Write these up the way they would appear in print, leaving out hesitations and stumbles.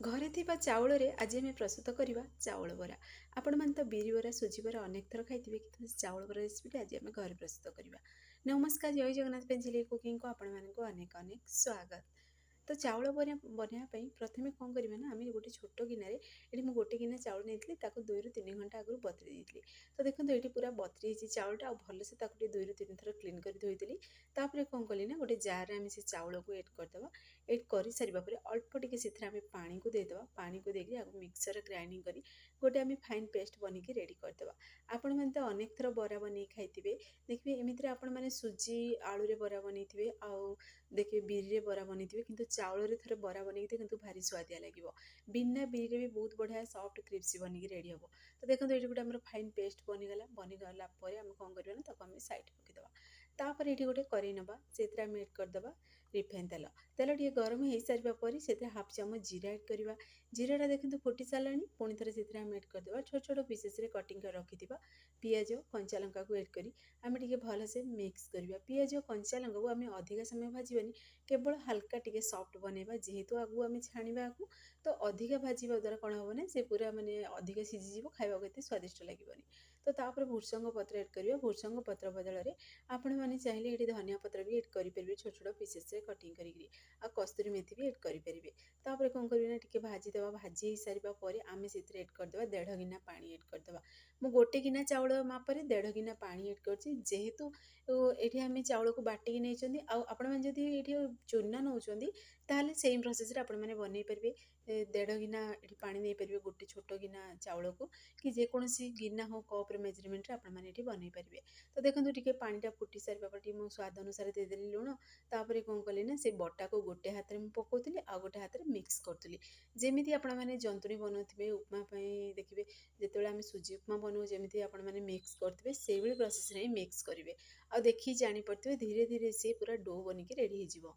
ଘରେ ଥିବା ଚାଉଳରେ ଆଜି ଆମେ ପ୍ରସ୍ତୁତ କରିବା ଚାଉଳ ବରା। ଆପଣମାନେ ତ ବିରି ବରା, ସୁଜି ବରା ଅନେକ ଥର ଖାଇଥିବେ, କିନ୍ତୁ ଚାଉଳ ବରା ରେସିପିଟା ଆଜି ଆମେ ଘରେ ପ୍ରସ୍ତୁତ କରିବା। ନମସ୍କାର, ଜୟ ଜଗନ୍ନାଥ ପେନ୍ସିଲି କୁକିଂକୁ ଆପଣମାନଙ୍କୁ ଅନେକ ଅନେକ ସ୍ୱାଗତ। ତ ଚାଉଳ ବନେଇବା ପାଇଁ ପ୍ରଥମେ କ'ଣ କରିବା ନା, ଆମେ ଗୋଟେ ଛୋଟ ଗିନାରେ, ଏଠି ମୁଁ ଗୋଟେ ଗିନା ଚାଉଳ ନେଇଥିଲି, ତାକୁ 2ରୁ 3 ଘଣ୍ଟା ଆଗରୁ ବତୁରେଇ ଦେଇଥିଲି। ତ ଦେଖନ୍ତୁ ଏଠି ପୁରା ବତୁରି ହେଇଛି ଚାଉଳଟା, ଆଉ ଭଲସେ ତାକୁ ଟିକେ 2ରୁ 3 ଥର କ୍ଲିନ୍ କରି ଧୋଇଥିଲି। ତାପରେ କ'ଣ କଲି ନା, ଗୋଟେ ଜାରରେ ଆମେ ସେ ଚାଉଳକୁ ଏଡ୍ କରିଦେବା। ଏଡ୍ କରିସାରିବା ପରେ ଅଳ୍ପ ଟିକେ ସେଥିରେ ଆମେ ପାଣିକୁ ଦେଇଦେବା। ପାଣିକୁ ଦେଇକି ଆକୁ ମିକ୍ସର ଗ୍ରାଇଣ୍ଡିଙ୍ଗ କରି ଗୋଟେ ଆମେ ଫାଇନ୍ ପେଷ୍ଟ ବନେଇକି ରେଡ଼ି କରିଦେବା। ଆପଣମାନେ ତ ଅନେକ ଥର ବରା ବନେଇ ଖାଇଥିବେ। ଦେଖିବେ ଏମିତିରେ ଆପଣମାନେ ସୁଜି ଆଳୁରେ ବରା ବନେଇଥିବେ, ଆଉ ଦେଖିବେ ବିରିରେ ବରା ବନେଇଥିବେ, କିନ୍ତୁ ଚାଉଳରେ ଥରେ ବରା ବନେଇଥିବେ, କିନ୍ତୁ ଭାରି ସୁଆଦିଆ ଲାଗିବ। ବିନା ବିରିରେ ବି ବହୁତ ବଢ଼ିଆ ସଫ୍ଟ କ୍ରିପ୍ସି ବନିକି ରେଡ଼ି ହେବ। ତ ଦେଖନ୍ତୁ ଏଇଠି ଗୋଟେ ଆମର ଫାଇନ୍ ପେଷ୍ଟ ବନିଗଲା ପରେ ଆମେ କ'ଣ କରିବା ନା, ତାକୁ ଆମେ ସାଇଡ଼୍ ରଖିଦେବା। ତାପରେ ଏଇଠି ଗୋଟେ କରେଇ ନେବା, ସେଥିରେ ଆମେ ଏଡ୍ କରିଦେବା ରିଫାଇନ୍ ତେଲ। ତେଲ ଟିକେ ଗରମ ହେଇସାରିବା ପରେ ସେଥିରେ ହାଫ୍ ଚାମଚ ଜିରା ଏଡ୍ କରିବା। ଜିରାଟା ଦେଖନ୍ତୁ ଫୁଟି ସାରିଲାଣି। ପୁଣି ଥରେ ସେଥିରେ ଆମେ ଏଡ୍ କରିଦେବା ଛୋଟ ଛୋଟ ପିସେସ୍ରେ କଟିଂ କରି ରଖିଥିବା ପିଆଜ, କଞ୍ଚା ଲଙ୍କାକୁ ଏଡ୍ କରି ଆମେ ଟିକେ ଭଲସେ ମିକ୍ସ କରିବା। ପିଆଜ, କଞ୍ଚା ଲଙ୍କାକୁ ଆମେ ଅଧିକା ସମୟ ଭାଜିବାନି, କେବଳ ହାଲକା ଟିକେ ସଫ୍ଟ ବନେଇବା। ଯେହେତୁ ଆଗକୁ ଆମେ ଛାଣିବା ଆକୁ, ତ ଅଧିକା ଭାଜିବା ଦ୍ୱାରା କ'ଣ ହେବ ନା, ସେ ପୁରା ଅଧିକା ସିଝିଯିବ, ଖାଇବାକୁ ଏତେ ସ୍ୱାଦିଷ୍ଟ ଲାଗିବନି। ତ ତାପରେ ଭୃସଙ୍ଗ ପତ୍ର ଏଡ୍ କରିବା। ଭୃସଙ୍ଗ ପତ୍ର ବଦଳରେ ଆପଣମାନେ ଚାହିଁଲେ ଏଠି ଧନିଆ ପତ୍ର ବି ଏଡ୍ କରିପାରିବେ, ଛୋଟ ଛୋଟ ପିସେସ୍ରେ କଟିଂ କରିକିରି। ଆଉ କସ୍ତୁରୀ ମେଥି ବି ଏଡ୍ କରିପାରିବେ। ତାପରେ କ'ଣ କରିବେ ନା, ଟିକେ ଭାଜିଦେବା। ଭାଜି ହେଇସାରିବା ପରେ ଆମେ ସେଥିରେ ଏଡ୍ କରିଦେବା 1.5 ଗିନା ପାଣି ଏଡ୍ କରିଦେବା। ମୁଁ ଗୋଟେ ଗିନା ଚାଉଳ ମାପରେ 1.5 ଗିନା ପାଣି ଏଡ୍ କରିଛି। ଯେହେତୁ ଏଠି ଆମେ ଚାଉଳକୁ ବାଟିକି ନେଇଛନ୍ତି, ଆଉ ଆପଣମାନେ ଯଦି ଏଠି ଚୂନା ନେଉଛନ୍ତି, ତାହେଲେ ସେମ୍ ପ୍ରୋସେସ୍ରେ ଆପଣମାନେ ବନେଇ ପାରିବେ। 1.5 ଗିନା ଏଠି ପାଣି ନେଇପାରିବେ ଗୋଟେ ଛୋଟ ଗିନା ଚାଉଳକୁ, କି ଯେକୌଣସି ଗିନା ହଉ କପ୍ରେ ମେଜରମେଣ୍ଟରେ ଆପଣମାନେ ଏଠି ବନେଇ ପାରିବେ। ତ ଦେଖନ୍ତୁ ଟିକେ ପାଣିଟା ଫୁଟି ସାରିବା ପରେ ଟିକେ ମୁଁ ସ୍ୱାଦ ଅନୁସାରେ ଦେଇଦେଲି ଲୁଣ। ତାପରେ କ'ଣ କଲି ନା, ସେ ବଟାକୁ ଗୋଟେ ହାତରେ ମୁଁ ପକାଉଥିଲି, ଆଉ ଗୋଟେ ହାତରେ ମିକ୍ସ କରୁଥିଲି। ଯେମିତି ଆପଣମାନେ ଜନ୍ତୁଣି ବନାଉଥିବେ ଉପମା ପାଇଁ, ଦେଖିବେ ଯେତେବେଳେ ଆମେ ସୁଜି ଉପମା ବନାଉ ଯେମିତି ଆପଣମାନେ ମିକ୍ସ କରୁଥିବେ, ସେଇଭଳି ପ୍ରୋସେସ୍ରେ ହିଁ ମିକ୍ସ କରିବେ। ଆଉ ଦେଖିକି ଜାଣିପାରୁଥିବେ ଧୀରେ ଧୀରେ ସିଏ ପୁରା ଡୋ ବନିକି ରେଡ଼ି ହେଇଯିବ।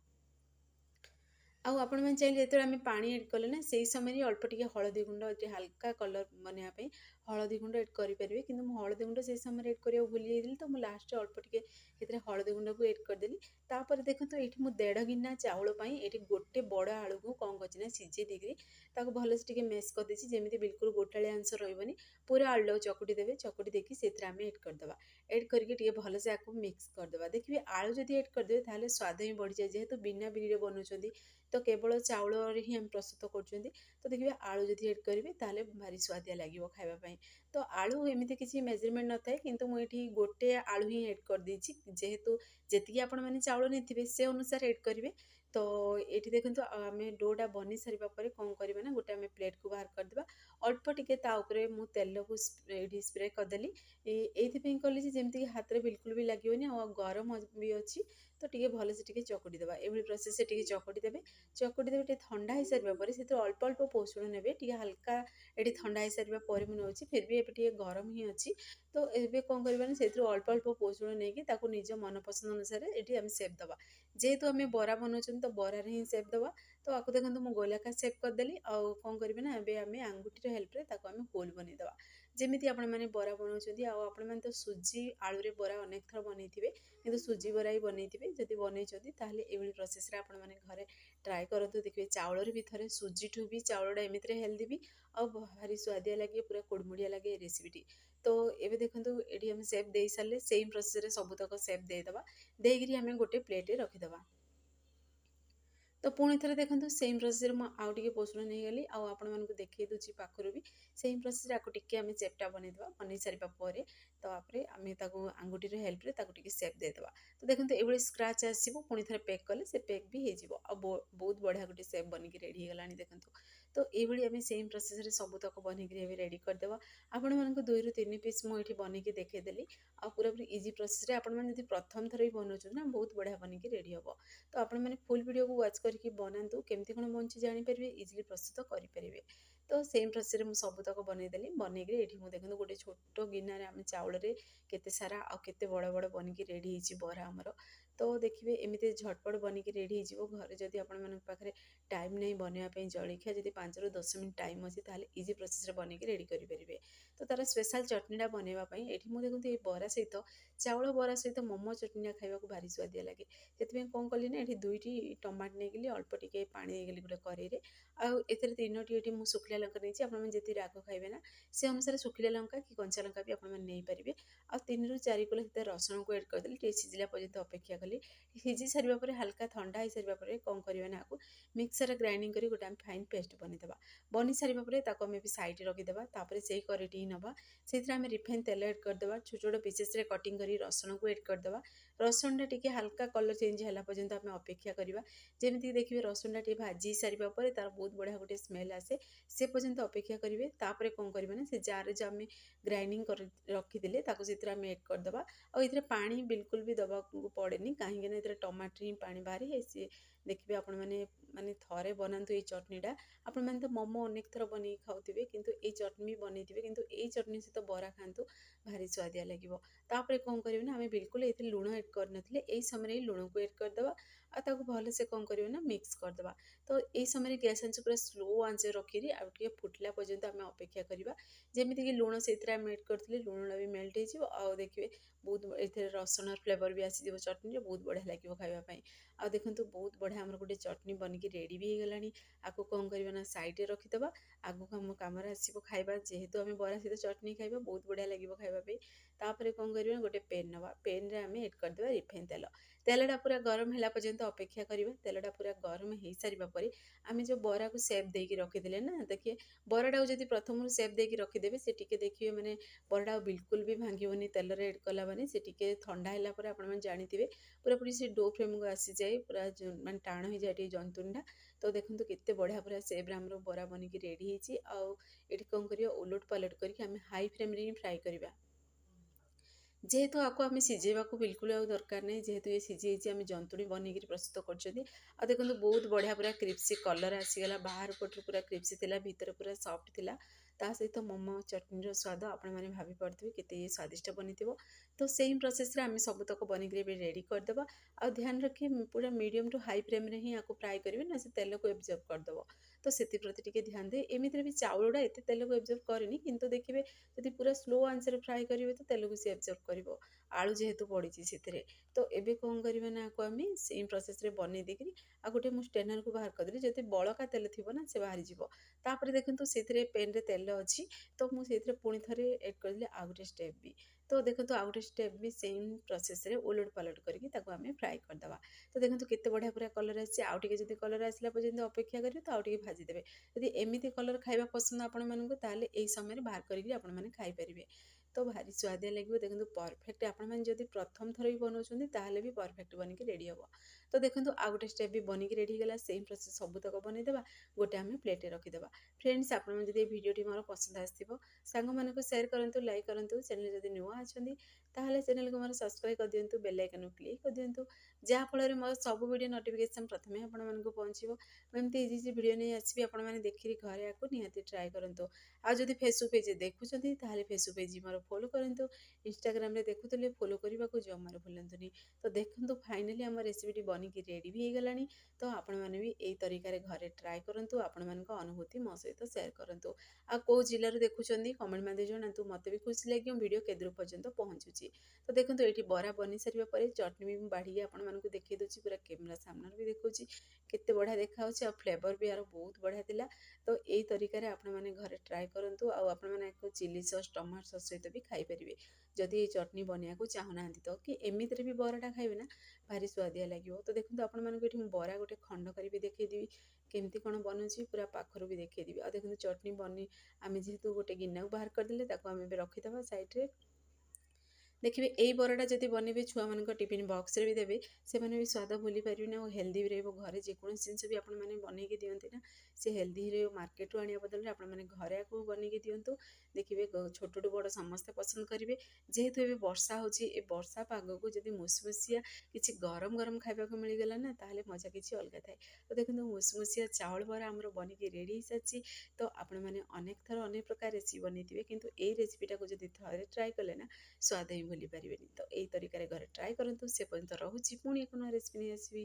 ଆଉ ଆପଣମାନେ ଚାହିଁଲେ ଯେତେବେଳେ ଆମେ ପାଣି ଏଡ୍ କଲେ ନା, ସେଇ ସମୟରେ ଅଳ୍ପ ଟିକେ ହଳଦୀ ଗୁଣ୍ଡ, ଟିକେ ହାଲକା କଲର୍ ବନେଇବା ପାଇଁ ହଳଦୀ ଗୁଣ୍ଡ ଏଡ୍ କରିପାରିବେ। କିନ୍ତୁ ମୁଁ ହଳଦୀ ଗୁଣ୍ଡ ସେଇ ସମୟରେ ଏଡ୍ କରିବାକୁ ଭୁଲି ଯାଇଥିଲି, ତ ମୁଁ ଲାଷ୍ଟରେ ଅଳ୍ପ ଟିକେ ସେଥିରେ ହଳଦୀ ଗୁଣ୍ଡକୁ ଏଡ୍ କରିଦେଲି। ତାପରେ ଦେଖନ୍ତୁ ଏଇଠି ମୁଁ 1.5 ଗିନା ଚାଉଳ ପାଇଁ ଏଠି ଗୋଟେ ବଡ଼ ଆଳୁକୁ କ'ଣ କରିଛି ନା, ସିଝେଇ ଦେଇକିରି ତାକୁ ଭଲସେ ଟିକେ ମେସ୍ କରିଦେଇଛି, ଯେମିତି ବିଲକୁଲ ଗୋଟାଳିଆ ଅଂଶ ରହିବନି। ପୁରା ଆଳୁଟାକୁ ଚକୁଟି ଦେବେ। ଚକୁଟି ଦେଇକି ସେଥିରେ ଆମେ ଏଡ୍ କରିଦେବା। ଏଡ୍ କରିକି ଟିକେ ଭଲସେ ଆକୁ ମିକ୍ସ କରିଦେବା। ଦେଖିବେ ଆଳୁ ଯଦି ଏଡ୍ କରିଦେବେ, ତାହେଲେ ସ୍ୱାଦ ହିଁ ବଢ଼ିଯାଏ। ଯେହେତୁ ବିନା ବିରିରେ ବନାଉଛନ୍ତି, ତ କେବଳ ଚାଉଳରେ ହିଁ ଆମେ ପ୍ରସ୍ତୁତ କରୁଛନ୍ତି। ତ ଦେଖିବେ ଆଳୁ ଯଦି ଏଡ୍ କରିବେ, ତାହେଲେ ଭାରି ସୁଆଦିଆ ଲାଗିବ ଖାଇବା ପାଇଁ। ତ ଆଳୁ ଏମିତି କିଛି ମେଜରମେଣ୍ଟ ନଥାଏ, କିନ୍ତୁ ମୁଁ ଏଠି ଗୋଟେ ଆଳୁ ହିଁ ଏଡ୍ କରିଦେଇଛି। ଯେହେତୁ ଯେତିକି ଆପଣମାନେ ଚାଉଳ ନେଇଥିବେ ସେ ଅନୁସାରେ ଏଡ୍ କରିବେ। ତ ଏଠି ଦେଖନ୍ତୁ ଆମେ ଡୋଟା ବନେଇ ସାରିବା ପରେ କ'ଣ କରିବା ନା, ଗୋଟେ ଆମେ ପ୍ଲେଟ୍କୁ ବାହାର କରିଦେବା। ଅଳ୍ପ ଟିକେ ତା ଉପରେ ମୁଁ ତେଲକୁ ଏଠି ସ୍ପ୍ରେ କରିଦେଲି। ଏଇଥିପାଇଁ କଲି ଯେ ଯେମିତିକି ହାତରେ ବିଲକୁଲ ବି ଲାଗିବନି, ଆଉ ଗରମ ବି ଅଛି। ତ ଟିକେ ଭଲସେ ଟିକେ ଚକୁଟି ଦେବା। ଏଭଳି ପ୍ରୋସେସ୍ରେ ଟିକେ ଚକୁଟି ଦେବେ। ଚକୁଟି ଦେବେ, ଟିକେ ଥଣ୍ଡା ହେଇସାରିବା ପରେ ସେଥିରେ ଅଳ୍ପ ଅଳ୍ପ ପୋଷଣ ନେବେ। ଟିକେ ହାଲକା ଏଠି ଥଣ୍ଡା ହେଇସାରିବା ପରେ ମୁଁ ନେଉଛି, ଫିର୍ ବି ଏବେ ଟିକେ ଗରମ ହିଁ ଅଛି। ତ ଏବେ କ'ଣ କରିବା ନା, ସେଥିରୁ ଅଳ୍ପ ଅଳ୍ପ ପୋଷଣ ନେଇକି ତାକୁ ନିଜ ମନ ପସନ୍ଦ ଅନୁସାରେ ଏଠି ଆମେ ସେପ୍ ଦେବା। ଯେହେତୁ ଆମେ ବରା ବନାଉଛନ୍ତି, ତ ବରାରେ ହିଁ ସେପ୍ ଦେବା। ତ ଆକୁ ଦେଖନ୍ତୁ ମୁଁ ଗୋଲାକାର ସେପ୍ କରିଦେଲି। ଆଉ କ'ଣ କରିବେ ନା, ଏବେ ଆମେ ଆଙ୍ଗୁଠିର ହେଲ୍ପରେ ତାକୁ ଆମେ ହୋଲ୍ ବନେଇଦେବା। ଯେମିତି ଆପଣମାନେ ବରା ବନାଉଛନ୍ତି। ଆଉ ଆପଣମାନେ ତ ସୁଜି ଆଳୁରେ ବରା ଅନେକ ଥର ବନେଇଥିବେ, କିନ୍ତୁ ସୁଜି ବରା ହିଁ ବନେଇଥିବେ। ଯଦି ବନେଇଛନ୍ତି, ତାହେଲେ ଏଇଭଳି ପ୍ରୋସେସ୍ରେ ଆପଣମାନେ ଘରେ ଟ୍ରାଏ କରନ୍ତୁ। ଦେଖିବେ ଚାଉଳରେ ବି ଥରେ ସୁଜିଠୁ ବି ଚାଉଳଟା ଏମିତିରେ ହେଲ୍ଦି ବି, ଆଉ ଭାରି ସୁଆଦିଆ ଲାଗେ, ପୁରା କୁଡ଼ମୁଡ଼ିଆ ଲାଗେ ଏ ରେସିପିଟି। ତ ଏବେ ଦେଖନ୍ତୁ ଏଠି ଆମେ ସେପ୍ ଦେଇସାରିଲେ, ସେମ୍ ପ୍ରୋସେସ୍ରେ ସବୁତକ ସେପ୍ ଦେଇଦେବା। ଦେଇକିରି ଆମେ ଗୋଟେ ପ୍ଲେଟ୍ରେ ରଖିଦେବା। ତ ପୁଣି ଥରେ ଦେଖନ୍ତୁ ସେମ୍ ପ୍ରୋସେସ୍ରେ ମୁଁ ଆଉ ଟିକେ ପୋଷଣ ନେଇଗଲି, ଆଉ ଆପଣମାନଙ୍କୁ ଦେଖେଇ ଦେଉଛି ପାଖରୁ ବି। ସେମ୍ ପ୍ରୋସେସ୍ରେ ଆକୁ ଟିକେ ଆମେ ସେପ୍ଟା ବନେଇଦେବା। ବନେଇ ସାରିବା ପରେ ତାପରେ ଆମେ ତାକୁ ଆଙ୍ଗୁଠିର ହେଲ୍ପରେ ତାକୁ ଟିକେ ସେପ୍ ଦେଇଦେବା। ତ ଦେଖନ୍ତୁ ଏଭଳି ସ୍କ୍ରାଚ୍ ଆସିବ। ପୁଣି ଥରେ ପେକ୍ କଲେ ସେ ପେକ୍ ବି ହେଇଯିବ, ଆଉ ବହୁତ ବଢ଼ିଆ ଗୋଟେ ସେପ୍ ବନିକି ରେଡ଼ି ହେଇଗଲାଣି ଦେଖନ୍ତୁ। ତ ଏଇଭଳି ଆମେ ସେମ୍ ପ୍ରୋସେସ୍ରେ ସବୁତକ ବନେଇକିରି ଏବେ ରେଡ଼ି କରିଦେବା। ଆପଣମାନଙ୍କୁ 2ରୁ 3 ପିସ୍ ମୁଁ ଏଠି ବନେଇକି ଦେଖେଇଦେଲି। ଆଉ ପୁରାପୁରି ଇଜି ପ୍ରୋସେସ୍ରେ ଆପଣମାନେ ଯଦି ପ୍ରଥମ ଥର ବି ବନାଉଛନ୍ତି ନା, ବହୁତ ବଢ଼ିଆ ବନିକି ରେଡ଼ି ହେବ। ତ ଆପଣମାନେ ଫୁଲ୍ ଭିଡ଼ିଓକୁ ୱାଚ୍ କରିକି ବନାନ୍ତୁ, କେମିତି କ'ଣ ବନୁଛି ଜାଣିପାରିବେ, ଇଜିଲି ପ୍ରସ୍ତୁତ କରିପାରିବେ। ତ ସେମ୍ ପ୍ରୋସେସ୍ରେ ମୁଁ ସବୁତକ ବନେଇଦେଲି। ବନେଇକିରି ଏଠି ମୁଁ ଦେଖନ୍ତୁ ଗୋଟେ ଛୋଟ ଗିନାରେ ଆମେ ଚାଉଳରେ କେତେ ସାରା ଆଉ କେତେ ବଡ଼ ବଡ଼ ବନିକି ରେଡ଼ି ହେଇଛି ବରା ଆମର। तो देखिए एमती झटपट बनिकी रेडी हो घरे जदि आपण पाखे टाइम नहीं बनवाई जलखिया जब 5 ରୁ 10 मिनट टाइम अच्छी ताले इजी प्रोसेस बनिकी रेडी करेंगे। तो तार स्पेशल चटनीटा बनवाई ये मुझे देखते ये बरा सहित चाउल बरा सहित मोमो चटनीटा खावा भारी स्वादिया लगे से कौन कली ना ये 2टी टमाटो नहीं अल्प टिके पानी देगली गोटे कड़े आउ ए 3टी ये मुझे शुखिला लंका नहीं आपड़ी राग खाइबे ना से अनुसार शुखिला लंका कि कंचा लंका भी आपरे आ 3 ରୁ 4 कोला रसुण को एड करदेली सिझिला पर्यंत अपेक्षा कली सिझी सारा हल्का ठंडा हो सारा कौन करवा ना मिक्सर ग्राइंडिंग कर गोटे फाइन पेस्ट बनीदेवा बनी सारा आम सैड रखीदेवा से करेटी नवा से रिफाइन तेल एड करदेवा छोट छोट पीसेस कटिंग कर रसुण को एड करदेवा रसुणटा टी हल्का कलर चेंज है पर्यंत आम अपेक्षा करवा जमीक देखिए रसुणटा टी भाजी सारा तार बहुत बढ़िया गोटे स्मेल आसे से पर्यंत अपेक्षा करेंगे तापर कौन करवा ना से जार जो आम ग्राइंडिंग कर रखीदे आम एड करदे और पानी बिल्कुल भी दबा पड़ेनी कहीं टमाटर ही पानी बाहरी सी देखिए आपण मैंने थरे बनातु ये चटनीटा आपण मैंने तो मोमो अनेक थर बन खाऊे किंतु ये चटनी बनई किंतु ये चटनी सहित बरा खातु भारी स्वादिया लगे तापर कौन करेंगे ना आम बिल्कुल ये लुण एड कर समय लुण को एड करदे आगे भल से कौन कर ना मिक्स करदे तो ये समय गैस आंच पूरा स्लो आंच रखी आगे फुटला पर्यंत आम अपेक्षा करवा जमीक लुण से एड करते लुण भी मेल्ट हो देखिए बहुत ये रसुण फ्लेवर भी आसीज चटनी बहुत बढ़िया लगे खावाई आ देखो बहुत बढ़िया आम गोटे चटनी बनिकी रेडी भी हो गलानी आपको कौन करवा ना साइड रखीदे आगू आम कम आसो खाଇବା जेहेतु आम बरा सहित चटनी खाଇବା बहुत बढ़िया लगे खावाई तापर कौन करवा गोटे पेन नवा पेन रे आम एड करदे रिफाइन तेल तेलटा पूरा गरम है पर्यंत अपेक्षा करवा तेलटा पूरा गरम हो सारापर आम जो बरा को सेप देकी रखीदे ना देखिए बराटा जब प्रथम सेप देकी रखीदेवे से टिके देखिए मैंने बराटा बिल्कुल भी भांगनी तेल एड कला मैंने से टिके ठंडा है आप जानते पूरा पूरी से डो फ्रेम को आसी जाए पूरा मैं टाण हो जाए जंतुणीटा तो देखो केते बढ़िया पूरा सेप आम बरा बनिकी रेडी होती आउट कौन कर उलट पलट करके हाई फ्लेम रे फ्राए करवा जेहेतु आपको आम सीझेवा बिल्कुल दरकार नहीं जेहेतु ये सीझी आम जंतुणी बनईक प्रस्तुत कर देखो बहुत बढ़िया पूरा क्रिप्सी कलर आसीगला बाहर पटू पूरा क्रिप्सी थिला भीतर पूरा सॉफ्ट थिला ता सहित मोमो चटनी स्वाद आपण मैंने भाभी पड़े केते स्वादिष्ट बनी तो सेम प्रोसेस रे आम सबुतक बनिक रेडी करदे आ ध्यान रखिए पूरा मीडियम टू हाई फ्लेम रे ही आपको फ्राए करेंगे ना से तेल को एब्जर्व करदे तो से प्रति टे ध्यान दे एमती भी चाउलटा एत तेल को एब्जर्व करेनि किंतु देखिए जब पूरा स्लो आंच फ्राए करेंगे तो तेल को सी एब्जर्व कर आलू जेहेतु पड़ी से तो एबे कौन करवा ना को आम सेम प्रोसेस रे बनई देकरी आ गोटे मुझे स्टेनर को बाहर करदेली जब बड़का तेल थी ना से बाहरी जापर देखो से पेन रे तेल अच्छी तो मुझे पुणी थे एड करदेली आ गोटे स्टेप भी तो देखो आ गोटे स्टेप भी सेम प्रोसेस रे उलट पलट करके फ्राए करदे तो देखो केते बढ़िया पूरा कलर आसी आउ टे जब कलर आसला पर्यंत अपेक्षा करेंगे तो आउटे भाजीदेवे यदि एमती कलर खाଇବା पसंद आपण मानक ताले एई समय बाहर करके आपण माने खाई परिबे तो भारी स्वादिया लगे देखो परफेक्ट आपण मैंने जब प्रथम थर भी बनाऊँ ताहले भी परफेक्ट बनिकी रेडी हम तो देखो आ गोटे स्टेप भी बनिकी रेडी गला सेम प्रोसेस सबुतक बनईदेवा गोटे आम प्लेटे रखीदेवा फ्रेंड्स आपड़ जब भिडियोटी मोर पसंद आसो सांग मानक शेयर करूँ लाइक करूँ चैनल जब नुआ अच्छा ताहले चैनल को मोर सब्सक्राइब कर दिंतु बेल आइकन क्लिक कर दिंतु जहाँफल मोर सब वीडियो नोटिफिकेशन प्रथम आपण मानक पहुँचो एमती इजी इजी वीडियो नहीं आसबि आपण मैंने देखिए घरे आपको निहाती ट्राए करूँ आ जब फेसबुक पेज देखुं ताहले फेसबुक पेज मोर फॉलो करूँ इंस्टाग्राम रे देखुले फॉलो करने को जमार भूलतुनि तो देखो फाइनाली आम रेसिपी बनिकी रेडी भी हो गलानी तो आपण मैंने भी यही तरीके घरे ट्राए करूँ आपण मान अनुभूति मो सहित शेयर करूँ आ कौ जिलूर देखुं कमेंट माध्यम जनातु मत भी खुशी लगे वीडियो केदूर पर्यंत पहुँचुची तो देखो ये बरा बनी सारापर चटनी भी बाढ़ी आपण मानक देखी दूसरी पूरा कैमेरा सामने भी देखुची केते बढ़िया देखा फ्लेवर भी यार बहुत बढ़िया थिला तो यही तरीके आपण मैंने घरे ट्राए करूँ आपण मैंने चिली सॉस टमाटो सॉस सहित भी खाई परिबे जदि ये चटनी बनया को चाहूना तो कि एमती भी बराटा खाइबे ना भारी स्वादिया लगे तो देखो आपण मानक बरा गोटे खंड कर देखदेवी केमती कौन बनूची पूरा पाखर भी देखदेवी आ देखो चटनी बनी आम जेहेतु गोटे गिना को बाहर करदे आम रखीदे सैड्रे देखिए यही बराटा जब बनइबे छुआ मान टिफिन बॉक्स रे भी देवे से माने भी स्वाद भूली पारे ना हेल्दी भी रही घरे जेको जिनस भी आपण मैंने बनईकी दिखती ना से हेल्दी रे मार्केट रू आने बदल आपण मैंने घरे आपको बनईकी दिंतु देखिए छोट बड़ समस्ते पसंद करेंगे जेहेतु ये वर्षा होची ए वर्षा पाग को जब मुसमुसिया किसी गरम गरम खावा को मिलगला ना ताहले मजा किसी अलग थाए तो देखो मुसमुसिया चाउल बरा आमर बनिकी रेडी हो सारी तो आपण मैंने अनेक थर अनेक प्रकार रेसिपी बनई किंतु ए रेसिपीटा को जब थे ट्राए कले ना स्वाद ही ଭୁଲି ପାରିବେନି। ତ ଏଇ ତରିକାରେ ଘରେ ଟ୍ରାଏ କରନ୍ତୁ। ସେ ପର୍ଯ୍ୟନ୍ତ ରହୁଛି, ପୁଣି ଏକ ନୂଆ ରେସିପି ନେଇ ଆସିବି।